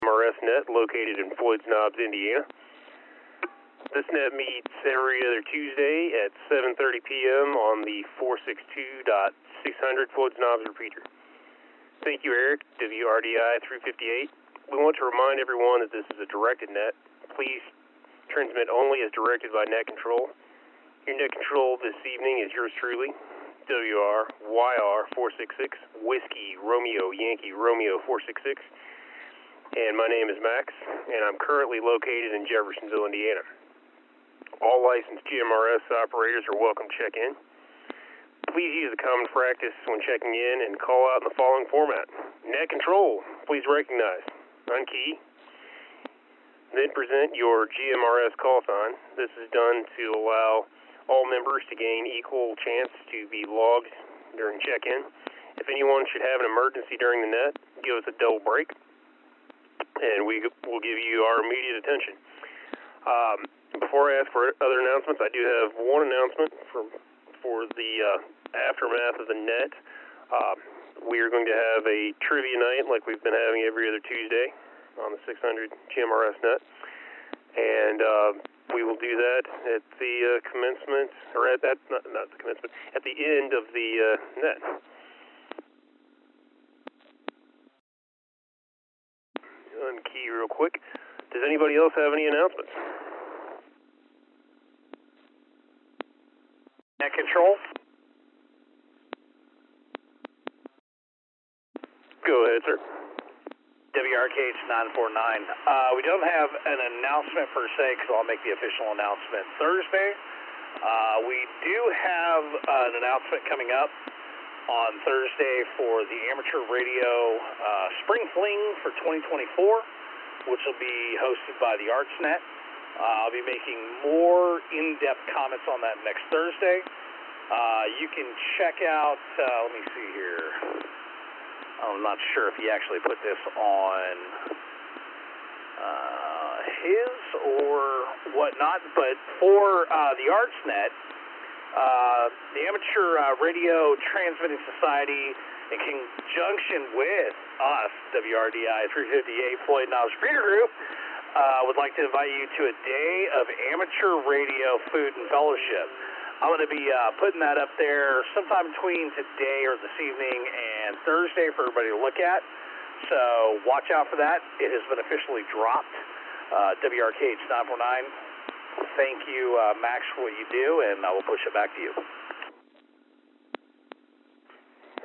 GMRS Net located in Floyd Knobs, Indiana. This net meets every other Tuesday at 7:30 p.m. on the 462.600 Floyd Knobs repeater. Thank you, Eric, WRDI358. We want to remind everyone that this is a directed net. Please transmit only as directed by net control. Your net control this evening is yours truly, WRYR466, Whiskey Romeo Yankee Romeo 466. And my name is Max, and I'm currently located in Jeffersonville, Indiana. All licensed GMRS operators are welcome to check in. Please use the common practice when checking in and call out in the following format. Net control, please recognize. Unkey. Then present your GMRS call sign. This is done to allow all members to gain equal chance to be logged during check-in. If anyone should have an emergency during the net, give us a double break, and we will give you our immediate attention. Before I ask for other announcements, I do have one announcement for the aftermath of the net. We are going to have a trivia night like we've been having every other Tuesday on the 600 GMRS net, and we will do that at the commencement, or at that, not the commencement, at the end of the net. Unkey real quick. Does anybody else have any announcements? Net control. Go ahead, sir. WRKH949. We don't have an announcement per se, because I'll make the official announcement Thursday. We do have an announcement coming up on Thursday for the amateur radio Spring Fling for 2024, which will be hosted by the ArtsNet. I'll be making more in-depth comments on that next Thursday. You can check out, let me see here. I'm not sure if he actually put this on his or whatnot, but for the ArtsNet, the Amateur Radio Transmitting Society, in conjunction with us, WRDI 358 Floyd Knobs Repeater Group, would like to invite you to a day of amateur radio food and fellowship. I'm going to be putting that up there sometime between today or this evening and Thursday for everybody to look at. So watch out for that. It has been officially dropped. WRKH949. Thank you, Max, for what you do, and I will push it back to you.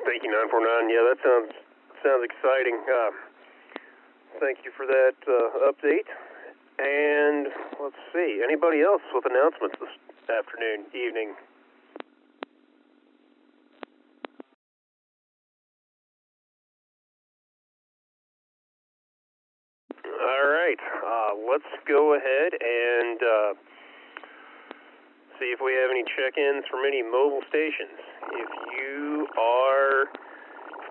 Thank you, 949. Yeah, that sounds exciting. Thank you for that update. And let's see, anybody else with announcements this afternoon, evening? All right, let's go ahead and see if we have any check-ins from any mobile stations. If you are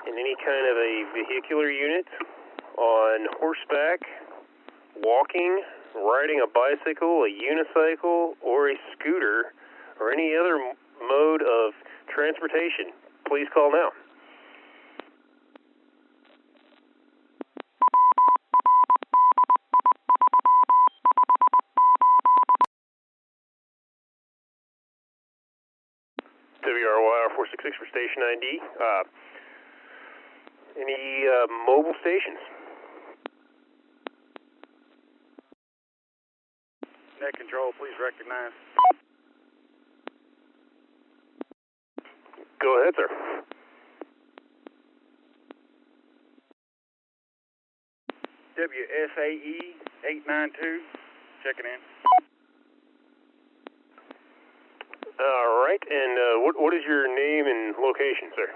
in any kind of a vehicular unit, on horseback, walking, riding a bicycle, a unicycle, or a scooter, or any other mode of transportation, please call now. WRYR466 for station ID. Any mobile stations? Net control, please recognize. Go ahead, sir. WSAE 892, checking in. All right, and what is your name and location, sir?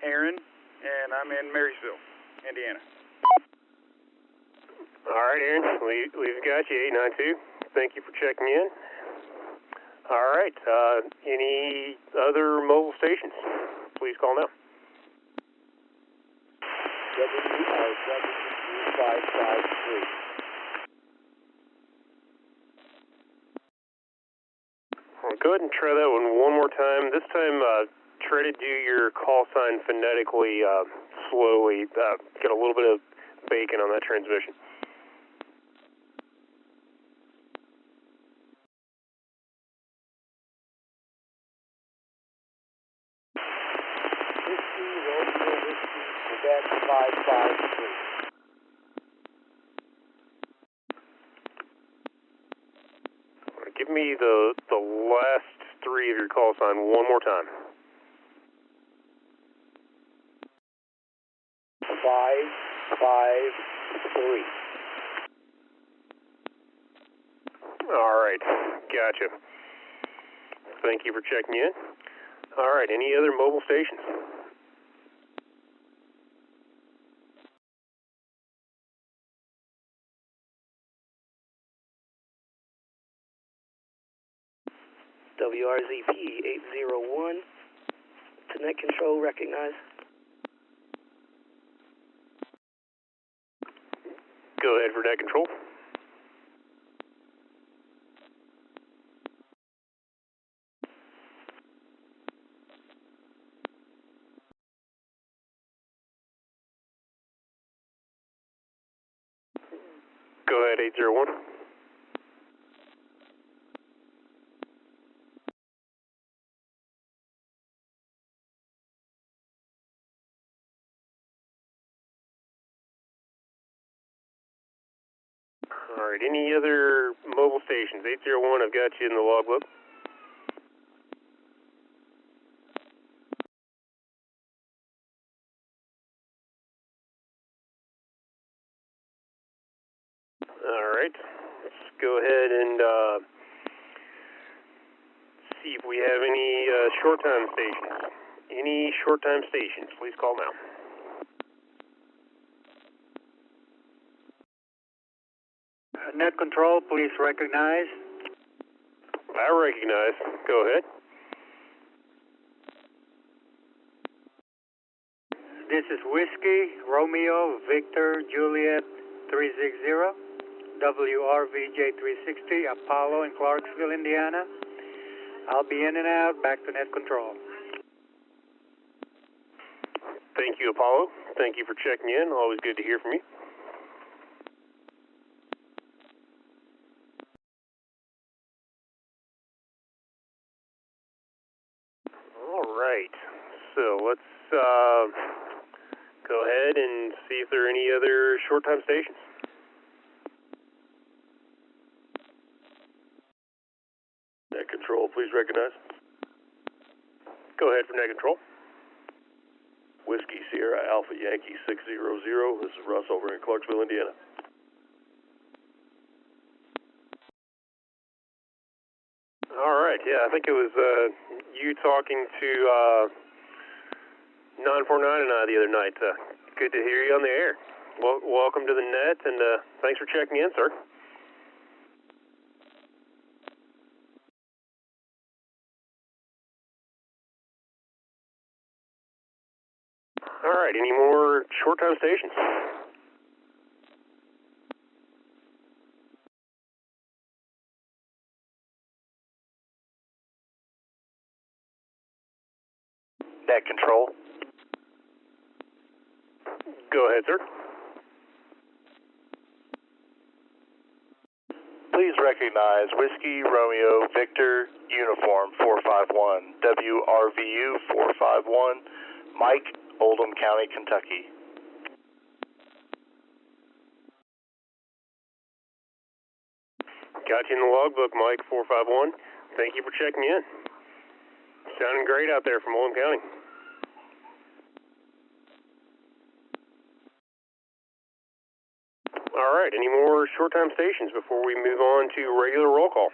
Aaron, and I'm in Marysville, Indiana. All right, Aaron, we've got you, 892. Thank you for checking in. All right, any other mobile stations? Please call now. WRW553. Go ahead and try that one more time. This time, try to do your call sign phonetically slowly. Get a little bit of bacon on that transmission. Whiskey, Romeo, Whiskey, Quebec 553. Give me the last three of your call sign one more time. 553. All right, gotcha. Thank you for checking in. All right, any other mobile stations? WRZP 801 to net control, recognize. Go ahead for net control. Go ahead, 801. All right, any other mobile stations? 801, I've got you in the logbook. All right, let's go ahead and see if we have any short time stations. Any short time stations, please call now. Net control, please recognize. I recognize. Go ahead. This is Whiskey, Romeo, Victor, Juliet 360, WRVJ360, Apollo in Clarksville, Indiana. I'll be in and out, back to net control. Thank you, Apollo. Thank you for checking in. Always good to hear from you. All right. So let's go ahead and see if there are any other short time stations. Net control, please recognize. Go ahead for net control. Whiskey Sierra Alpha Yankee 600. This is Russ over in Clarksville, Indiana. All right, yeah, I think it was you talking to 949 and I the other night. Good to hear you on the air. Well, welcome to the net, and thanks for checking in, sir. All right, any more short time stations? Net control. Go ahead, sir. Please recognize Whiskey, Romeo, Victor, Uniform 451, WRVU 451, Mike, Oldham County, Kentucky. Got you in the logbook, Mike 451. Thank you for checking in. Sounding great out there from Oldham County. All right, any more short time stations before we move on to regular roll call?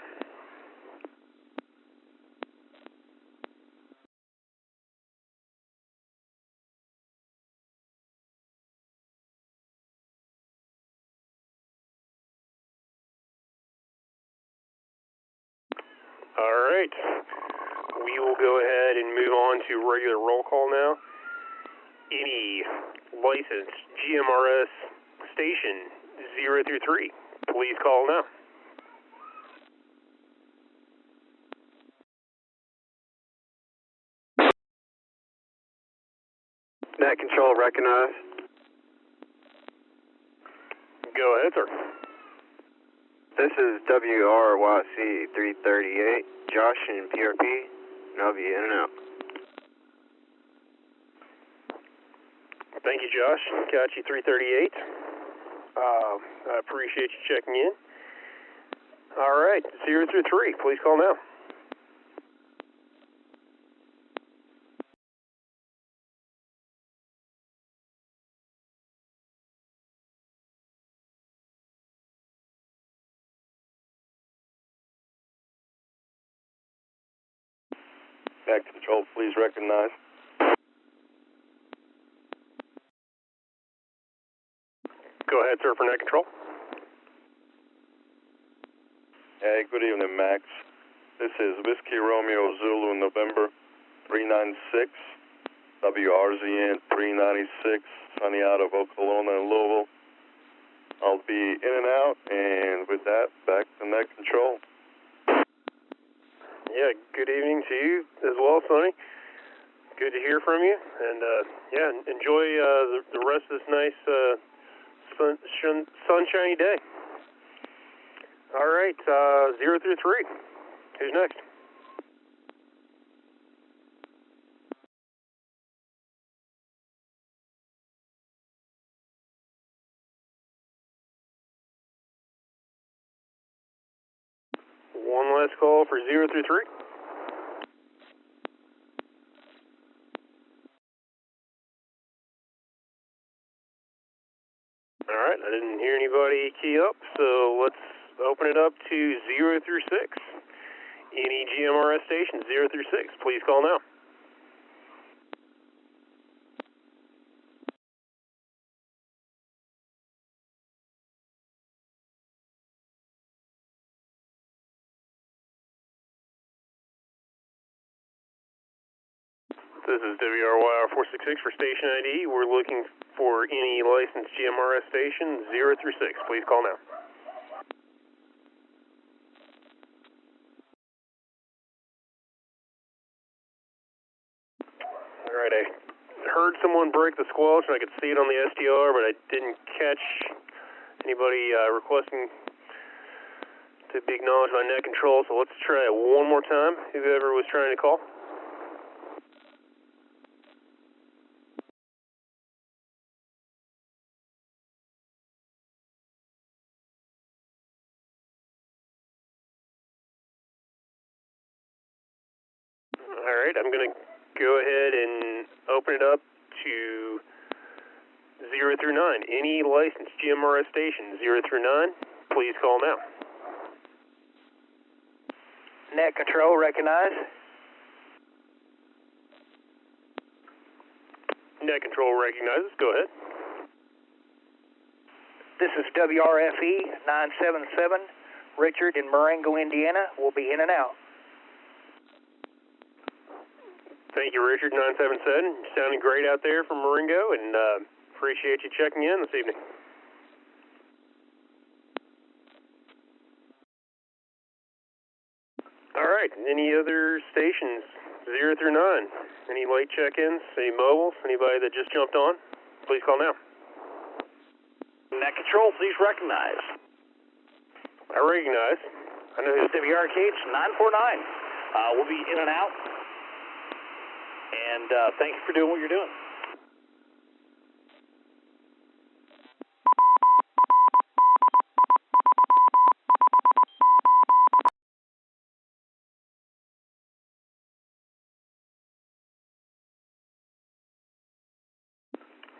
All right, we will go ahead and move on to regular roll call now. Any licensed GMRS station 0 through 3, please call now. Net Control recognized. Go ahead, sir. This is WRYC338, Josh in PRP, and I'll be in and out. Thank you, Josh. Got you 338. I appreciate you checking in. All right, 0 through 3, please call now. Back to control, please recognize. Go ahead, sir, for net control. Hey, good evening, Max. This is Whiskey Romeo Zulu November 396, WRZN 396, sunny out of Oklahoma and Louisville. I'll be in and out, and with that, back to net control. Yeah, good evening to you as well, Sonny. Good to hear from you, and yeah, enjoy the rest of this nice sunshiny day. All right, 0 through 3. Who's next? One last call for 0 through 3. All right, I didn't hear anybody key up, so let's open it up to 0 through 6. Any GMRS stations 0 through 6, please call now. This is WRYR466 for station ID. We're looking for any licensed GMRS station 0 through 6. Please call now. All right, I heard someone break the squelch, and I could see it on the SDR, but I didn't catch anybody requesting to be acknowledged by net control, so let's try it one more time, whoever was trying to call. All right, I'm going to go ahead and open it up to 0 through 9. Any licensed GMRS station 0 through 9, please call now. Net control, recognize. Net control recognizes. Go ahead. This is WRFE 977, Richard in Marengo, Indiana. We'll be in and out. Thank you, Richard, 977. Sounding great out there from Marengo, and appreciate you checking in this evening. All right, any other stations 0 through 9? Any late check-ins, any mobiles, anybody that just jumped on? Please call now. Net control, please recognize. I recognize. I know who's WRKH 949. We'll be in and out. And thank you for doing what you're doing.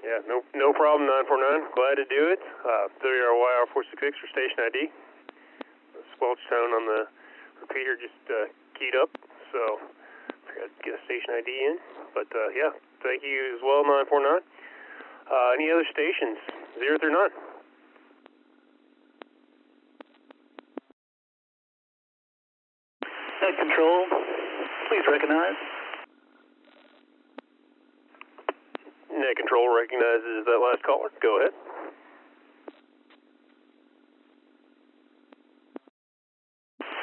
Yeah, no problem, 949. Glad to do it. WRYR466 for station ID. The squelch tone on the repeater just keyed up, so I got to get a station ID in. But yeah, thank you as well, 949. Any other stations, 0 through 9? Net control, please recognize. Net control recognizes that last caller. Go ahead.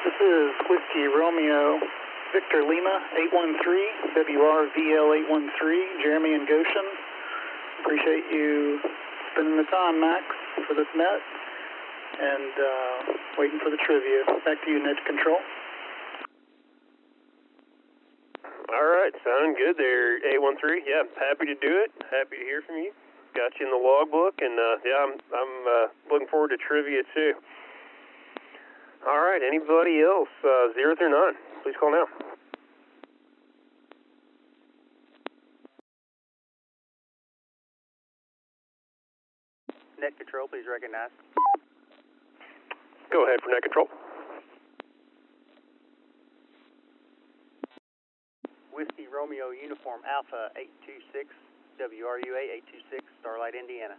This is Whiskey Romeo Victor Lima 813, WRVL 813, Jeremy and Goshen. appreciate you spending the time, Max, for this net and waiting for the trivia. Back to you, Net Control. All right, sounding good there, 813. Yeah, happy to do it. Happy to hear from you. Got you in the logbook, and yeah, I'm looking forward to trivia too. All right, anybody else? 0 through 9, please call now. Net Control, please recognize. Go ahead for Net Control. Whiskey Romeo Uniform Alpha 826, WRUA 826, Starlight, Indiana.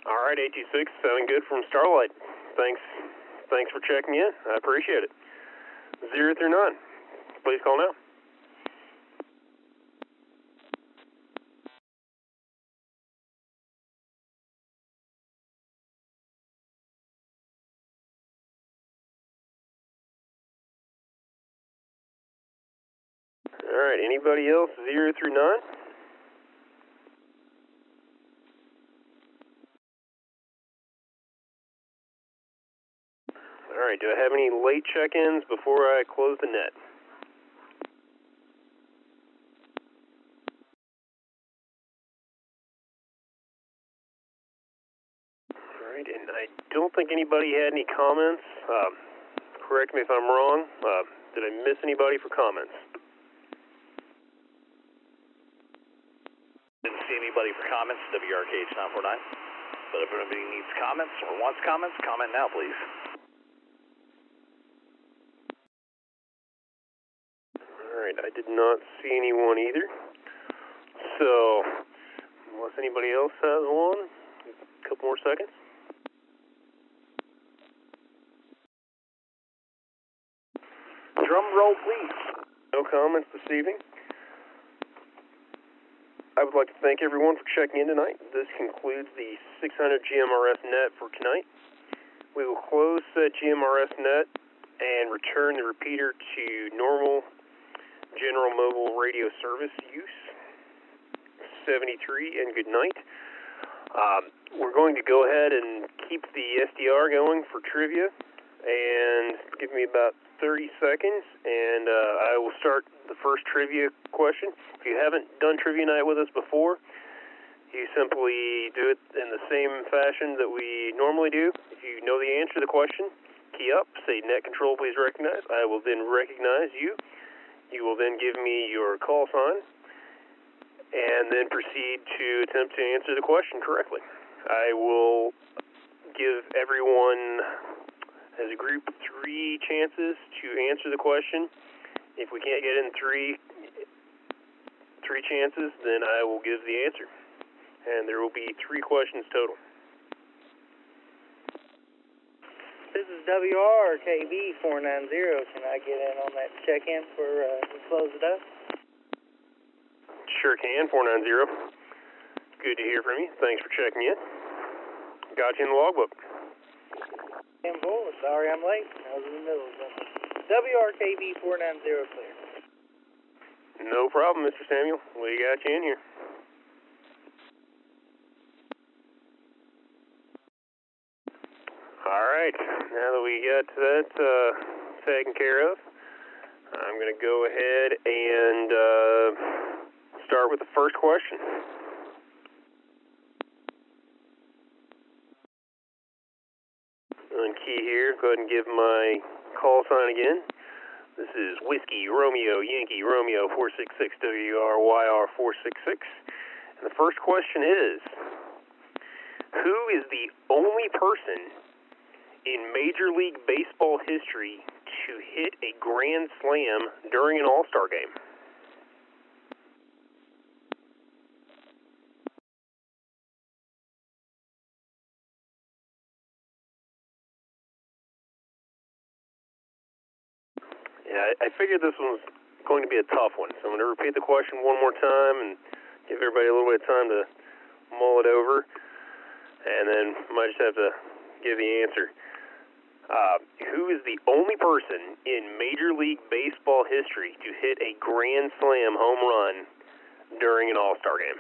All right, 826, sounding good from Starlight. Thanks for checking in. I appreciate it. 0 through 9, please call now. All right, anybody else? 0 through 9? All right, do I have any late check-ins before I close the net? All right, and I don't think anybody had any comments. Correct me if I'm wrong. Did I miss anybody for comments? Didn't see anybody for comments, WRKH 949. But if anybody needs comments or wants comments, comment now, please. All right, I did not see anyone either. So, unless anybody else has one, a couple more seconds. Drum roll, please. No comments this evening. I would like to thank everyone for checking in tonight. This concludes the 600 GMRS net for tonight. We will close the GMRS net and return the repeater to normal general mobile radio service use. 73 and good night. We're going to go ahead and keep the SDR going for trivia, and give me about 30 seconds, and I will start the first trivia question. If you haven't done trivia night with us before, you simply do it in the same fashion that we normally do. If you know the answer to the question, key up, say Net Control, please recognize. I will then recognize you. You will then give me your call sign, and then proceed to attempt to answer the question correctly. I will give everyone, as a group, 3 chances to answer the question. If we can't get in three chances, then I will give the answer. And there will be 3 questions total. This is WRKB490. Can I get in on that check-in for we close it up? Sure can, 490. Good to hear from you. Thanks for checking in. Got you in the logbook. And boy, sorry I'm late. I was in the middle of something. WRKB490 clear. No problem, Mr. Samuel. We got you in here. All right. Now that we got that taken care of, I'm going to go ahead and start with the first question. On key here, go ahead and give my call sign again. This is Whiskey Romeo Yankee Romeo 466 WRYR466. And the first question is, who is the only person in Major League Baseball history to hit a grand slam during an All-Star game? Yeah, I figured this one was going to be a tough one, so I'm going to repeat the question one more time and give everybody a little bit of time to mull it over, and then might just have to give the answer. Who is the only person in Major League Baseball history to hit a grand slam home run during an all-star game.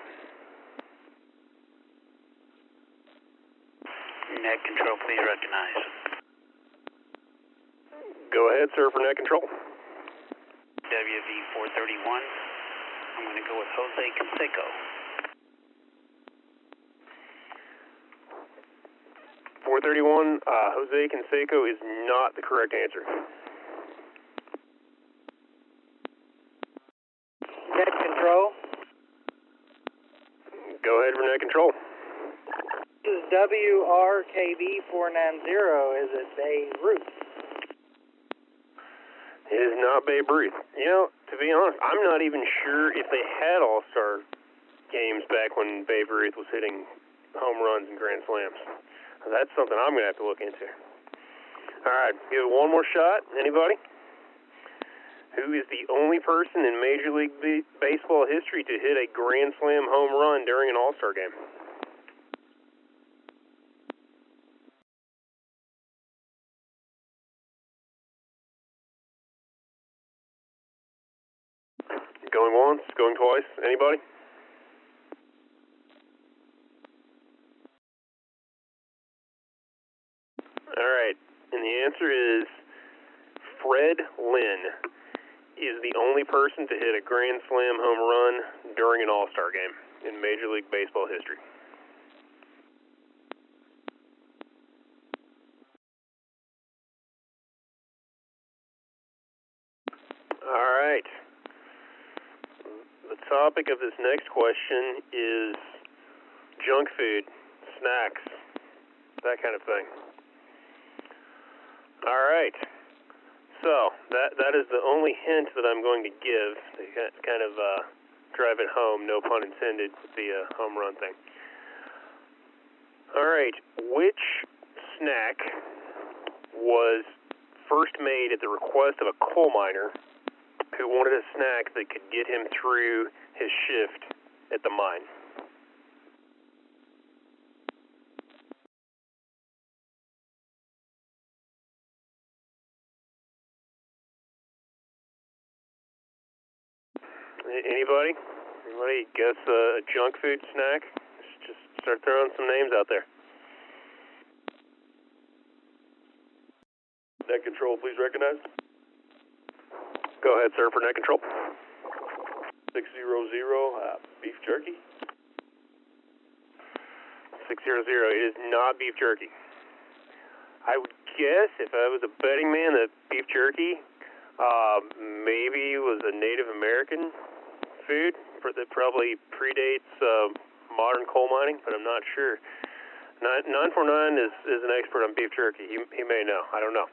Net control, please recognize. Go ahead, sir, for net control. WV431. I'm going to go with Jose Canseco. 431, Jose Canseco is not the correct answer. Net control. Go ahead for net control. This is WRKB490. Is it Babe Ruth? It is not Babe Ruth. You know, to be honest, I'm not even sure if they had all-star games back when Babe Ruth was hitting home runs and grand slams. That's something I'm going to have to look into. All right, give it one more shot. Anybody? Who is the only person in Major League Baseball history to hit a grand slam home run during an all-star game? Going once, going twice. Anybody? All right, and the answer is Fred Lynn is the only person to hit a grand slam home run during an all-star game in Major League Baseball history. All right. The topic of this next question is junk food, snacks, that kind of thing. All right. So that is the only hint that I'm going to give to kind of drive it home, no pun intended, with the home run thing. All right. Which snack was first made at the request of a coal miner who wanted a snack that could get him through his shift at the mine? Anybody? Anybody guess a junk food snack? Just start throwing some names out there. Net control, please recognize. Go ahead, sir, for net control. 600, beef jerky. 600. It is not beef jerky. I would guess, if I was a betting man, that beef jerky maybe was a Native American food that probably predates modern coal mining, but I'm not sure. 949 is an expert on beef jerky. He may know. I don't know.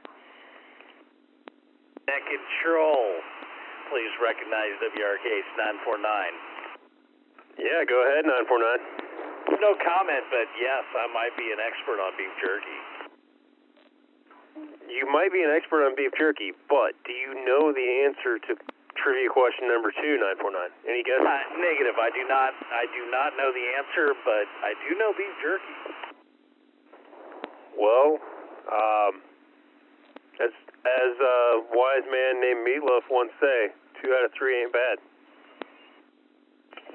Net control, please recognize WRK's 949. Yeah, go ahead, 949. No comment, but yes, I might be an expert on beef jerky. You might be an expert on beef jerky, but do you know the answer to trivia question number 2, 949? Any guesses? Negative. I do not know the answer, but I do know beef jerky. Well, as a wise man named Meatloaf once say, 2 out of 3 ain't bad.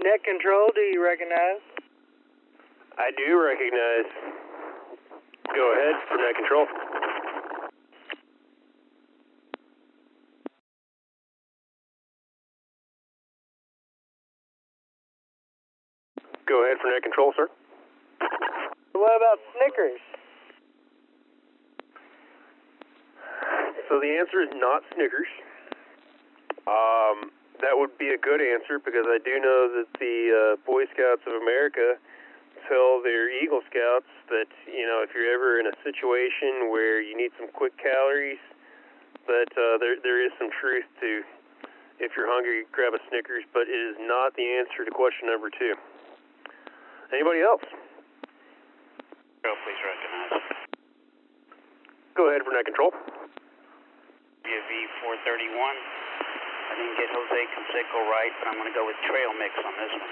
Net control, do you recognize? I do recognize. Go ahead for net control. Go ahead for net control, sir. What about Snickers? So the answer is not Snickers. That would be a good answer because I do know that the Boy Scouts of America tell their Eagle Scouts that, you know, if you're ever in a situation where you need some quick calories, that there is some truth to, if you're hungry, grab a Snickers, but it is not the answer to question number 2. Anybody else? Please recognize. Go ahead for net control. WV431. I didn't get Jose Canseco right, but I'm going to go with trail mix on this one.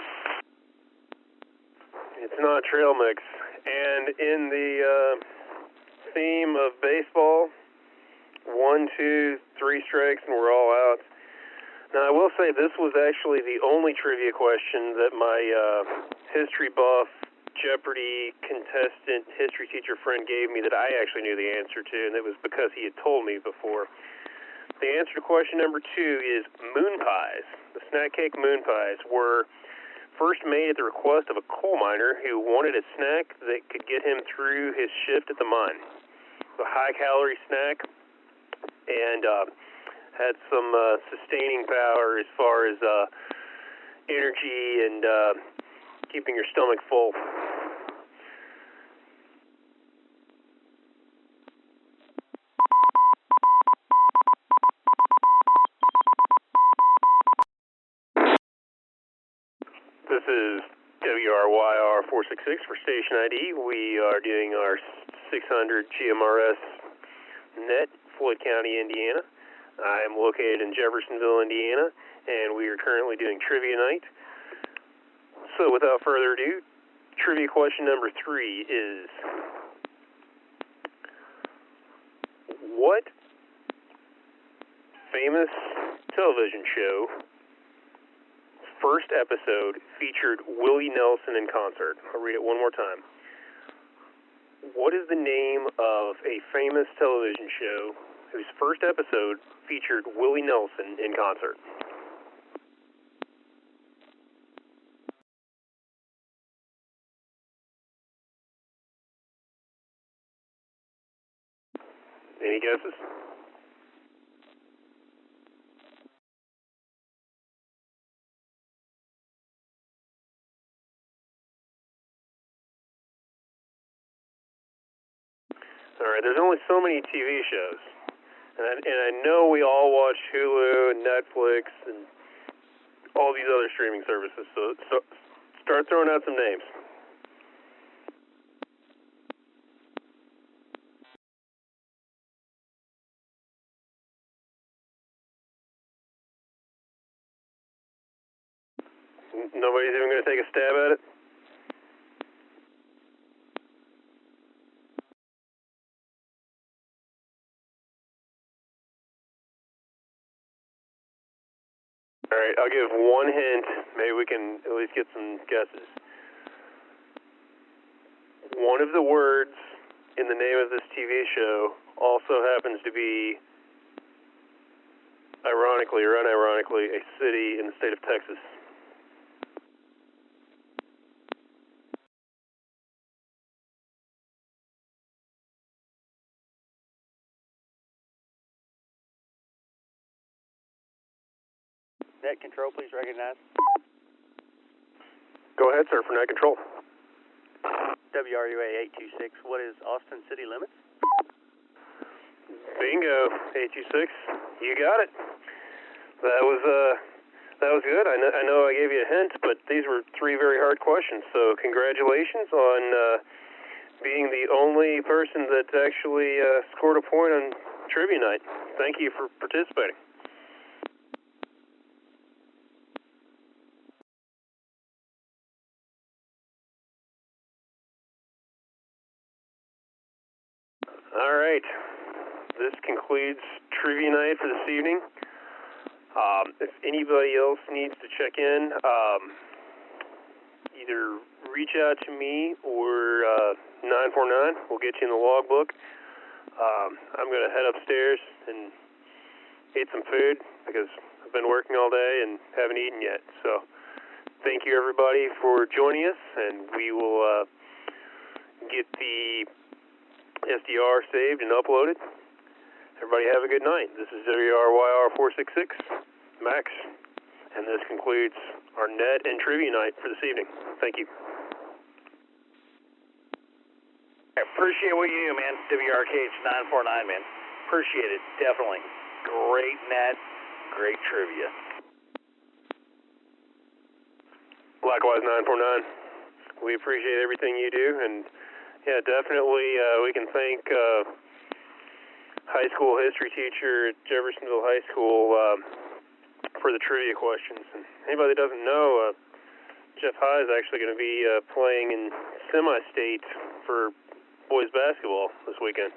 It's not trail mix. And in the theme of baseball, 1, 2, 3 strikes and we're all out. Now, I will say this was actually the only trivia question that my history buff, Jeopardy contestant, history teacher friend gave me that I actually knew the answer to, and it was because he had told me before. The answer to question number 2 is moon pies. The snack cake moon pies were first made at the request of a coal miner who wanted a snack that could get him through his shift at the mine. A high-calorie snack and had some sustaining power as far as energy and keeping your stomach full. This is WRYR466 for station ID. We are doing our 600 GMRS Net, Floyd County, Indiana. I am located in Jeffersonville, Indiana, and we are currently doing trivia night. So without further ado, trivia question number 3 is, what famous television show first episode featured Willie Nelson in concert? I'll read it one more time. What is the name of a famous television show whose first episode featured Willie Nelson in concert? Any guesses? All right, there's only so many TV shows. And I know we all watch Hulu and Netflix and all these other streaming services, so start throwing out some names. Nobody's even going to take a stab at it? All right, I'll give one hint. Maybe we can at least get some guesses. One of the words in the name of this TV show also happens to be, ironically or unironically, a city in the state of Texas. Net control, please recognize. Go ahead, sir, for net control. WRUA 826, what is Austin city limits? Bingo, 826. You got it. That was good. I know I gave you a hint, but these were 3 very hard questions. So congratulations on being the only person that actually scored a point on trivia night. Thank you for participating. All right. This concludes trivia night for this evening. If anybody else needs to check in, either reach out to me or 949. We'll get you in the logbook. I'm going to head upstairs and eat some food because I've been working all day and haven't eaten yet. So thank you, everybody, for joining us, and we will get the SDR saved and uploaded. Everybody have a good night. This is WRYR466, Max, and this concludes our net and trivia night for this evening. Thank you. I appreciate what you do, man. WRKH 949, man. Appreciate it, definitely. Great net, great trivia. Likewise, 949. We appreciate everything you do, and yeah, definitely we can thank high school history teacher at Jeffersonville High School for the trivia questions. And anybody that doesn't know, Jeff High is actually going to be playing in semi-state for boys basketball this weekend.